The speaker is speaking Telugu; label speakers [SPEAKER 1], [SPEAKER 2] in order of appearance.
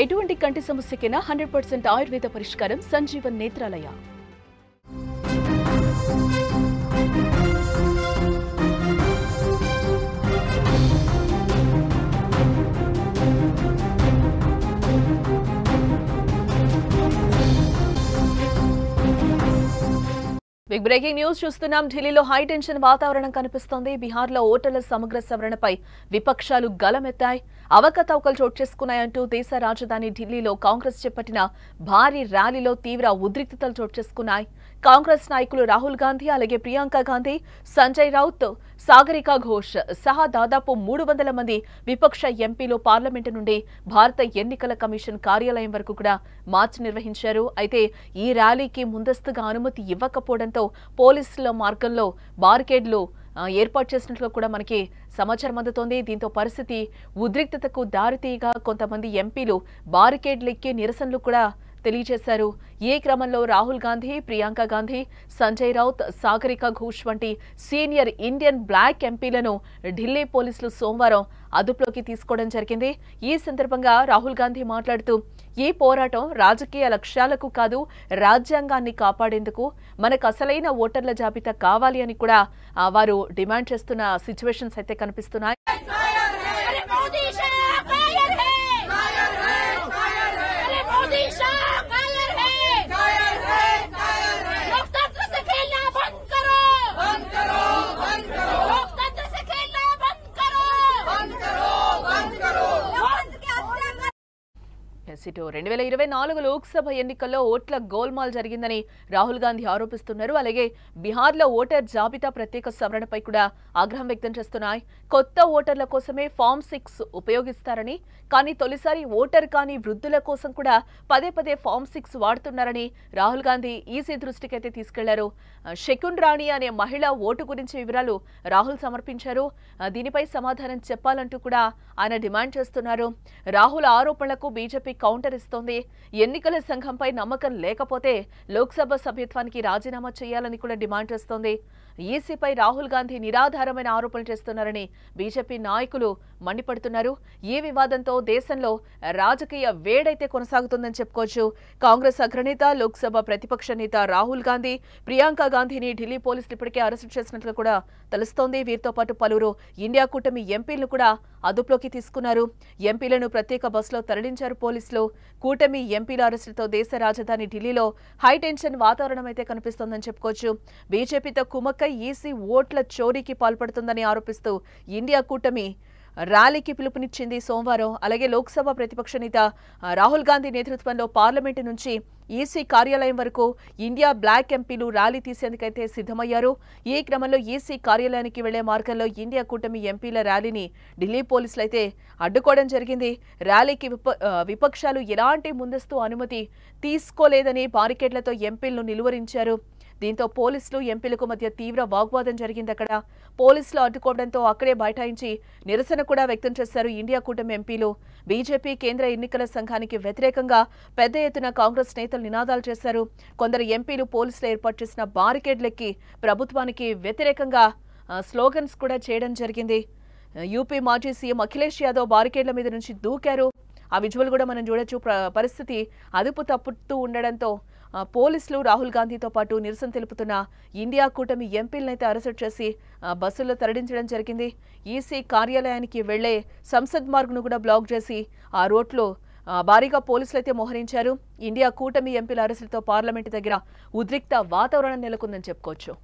[SPEAKER 1] ఎటువంటి కంటి సమస్యకైనా 100% ఆయుర్వేద పరిష్కారం Sanjeevan Netralaya. Big breaking news చూస్తున్నాం. ఢిల్లీలో హై టెన్షన్ వాతావరణం కనిపిస్తోంది. బిహార్లో ఓటర్ల సమగ్ర సవరణపై విపక్షాలు గలమెత్తాయి. అవకతవకలు చోటు చేసుకున్నాయంటూ దేశ రాజధాని ఢిల్లీలో కాంగ్రెస్ చేపట్టిన భారీ ర్యాలీలో తీవ్ర ఉద్రిక్తతలు చోటు చేసుకున్నాయి. కాంగ్రెస్ నాయకులు రాహుల్ గాంధీ, అలాగే ప్రియాంక గాంధీ, సంజయ్ రౌత్, సాగరికా ఘోష్ సహా దాదాపు 300 మంది విపక్ష ఎంపీలు పార్లమెంటు నుండి భారత ఎన్నికల కమిషన్ కార్యాలయం వరకు కూడా మార్చ్ నిర్వహించారు. అయితే ఈ ర్యాలీకి ముందస్తుగా అనుమతి ఇవ్వకపోవడంతో పోలీసుల మార్గంలో బారికేడ్లు ఏర్పాటు చేసినట్లు కూడా మనకి సమాచారం అందుతోంది. దీంతో పరిస్థితి ఉద్రిక్తతకు దారితీయగా కొంతమంది ఎంపీలు బారికేడ్లెక్కి నిరసనలు కూడా తెలియజేశారు. ఈ క్రమంలో రాహుల్ గాంధీ, ప్రియాంక గాంధీ, సంజయ్ రౌత్, సాగరికా ఘోష్ వంటి సీనియర్ ఇండియన్ బ్లాక్ ఎంపీలను ఢిల్లీ పోలీసులు సోమవారం అదుపులోకి తీసుకోవడం జరిగింది. ఈ సందర్భంగా రాహుల్ గాంధీ మాట్లాడుతూ, ఈ పోరాటం రాజకీయ లక్ష్యాలకు కాదు, రాజ్యాంగాన్ని కాపాడేందుకు మనకు అసలైన ఓటర్ల జాబితా కావాలి అని కూడా వారు డిమాండ్ చేస్తున్న సిచ్యువేషన్స్ అయితే కనిపిస్తున్నాయి. ఇటు 2024 లోక్సభ ఎన్నికల్లో ఓట్ల గోల్మాల్ జరిగిందని రాహుల్ గాంధీ ఆరోపిస్తున్నారు. అలాగే బీహార్లో ఓటర్ జాబితా ప్రత్యేక సవరణపై కూడా ఆగ్రహం వ్యక్తం చేస్తున్నాయి. కొత్త ఓటర్ల కోసమే ఫామ్ 6 ఉపయోగిస్తారని, కానీ తొలిసారి ఓటర్ కాని వృద్ధుల కోసం కూడా పదే పదే ఫామ్ 6 వాడుతున్నారని రాహుల్ గాంధీ ఈసీ దృష్టికి అయితే తీసుకెళ్లారు. శకున్ రాణి అనే మహిళ ఓటు గురించి వివరాలు రాహుల్ సమర్పించారు. దీనిపై సమాధానం చెప్పాలంటూ కూడా ఆయన డిమాండ్ చేస్తున్నారు. రాహుల్ ఆరోపణలకు బీజేపీ కౌంటర్ ఇస్తోంది. ఎన్నికల సంఘంపై నమ్మకం లేకపోతే లోక్సభ సభ్యత్వానికి రాజీనామా చేయాలని కూడా డిమాండ్ చేస్తోంది. ఈసీపై రాహుల్ గాంధీ నిరాధారమైన ఆరోపణలు చేస్తున్నారని బీజేపీ నాయకులు మండిపడుతున్నారు. ఈ వివాదంతో దేశంలో రాజకీయ వేడైతే కొనసాగుతుందని చెప్పుకోవచ్చు. కాంగ్రెస్ అగ్రనేత, లోక్సభ ప్రతిపక్ష నేత రాహుల్ గాంధీ, ప్రియాంక గాంధీని ఢిల్లీ పోలీసులు ఇప్పటికే అరెస్టు చేసినట్లు కూడా తెలుస్తోంది. వీరితో పాటు పలువురు ఇండియా కూటమి ఎంపీలను కూడా అదుపులోకి తీసుకున్నారు. ఎంపీలను ప్రత్యేక బస్సులో తరలించారు పోలీసులు. కూటమి ఎంపీల అరెస్టుతో దేశ రాజధాని ఢిల్లీలో హై టెన్షన్ వాతావరణం అయితే కనిపిస్తోందని చెప్పుకోవచ్చు. బీజేపీతో కుమ్మక్కై ఈసీ ఓట్ల చోరీకి పాల్పడుతుందని ఆరోపిస్తూ ఇండియా కూటమి ర్యాలీకి పిలుపునిచ్చింది సోమవారం. అలాగే లోక్సభ ప్రతిపక్ష నేత రాహుల్ గాంధీ నేతృత్వంలో పార్లమెంటు నుంచి ఈసీ కార్యాలయం వరకు ఇండియా బ్లాక్ ఎంపీలు ర్యాలీ తీసేందుకైతే సిద్ధమయ్యారు. ఈ క్రమంలో ఈసీ కార్యాలయానికి వెళ్లే మార్గంలో ఇండియా కూటమి ఎంపీల ర్యాలీని ఢిల్లీ పోలీసులు అయితే అడ్డుకోవడం జరిగింది. ర్యాలీకి విపక్షాలు ఎలాంటి ముందస్తు అనుమతి తీసుకోలేదని బారికేడ్లతో ఎంపీలను నిలువరించారు. దీంతో పోలీసులు, ఎంపీలకు మధ్య తీవ్ర వాగ్వాదం జరిగింది. అక్కడ పోలీసులు అడ్డుకోవడంతో అక్కడే బైఠాయించి నిరసన కూడా వ్యక్తం చేశారు ఇండియా కూటమి ఎంపీలు. బీజేపీ కేంద్ర ఎన్నికల సంఘానికి వ్యతిరేకంగా పెద్ద ఎత్తున కాంగ్రెస్ నేతలు నినాదాలు చేశారు. కొందరు ఎంపీలు పోలీసులు ఏర్పాటు చేసిన బారికేడ్లెక్కి ప్రభుత్వానికి వ్యతిరేకంగా స్లోగన్స్ కూడా చేయడం జరిగింది. యూపీ మాజీ సీఎం అఖిలేష్ యాదవ్ బారికేడ్ల మీద నుంచి దూకారు. ఆ విజువల్ కూడా మనం చూడొచ్చు. పరిస్థితి అదుపు తప్పుతూ ఉండడంతో పోలీసులు రాహుల్ గాంధీతో పాటు నిరసన తెలుపుతున్న ఇండియా కూటమి ఎంపీలనైతే అరెస్టు చేసి బస్సుల్లో తరలించడం జరిగింది. ఈసీ కార్యాలయానికి వెళ్లే సంసద్ మార్గ్ను కూడా బ్లాక్ చేసి ఆ రోడ్లో భారీగా పోలీసులు అయితే మోహరించారు. ఇండియా కూటమి ఎంపీల అరెస్టులతో పార్లమెంటు దగ్గర ఉద్రిక్త వాతావరణం నెలకొందని చెప్పుకోవచ్చు.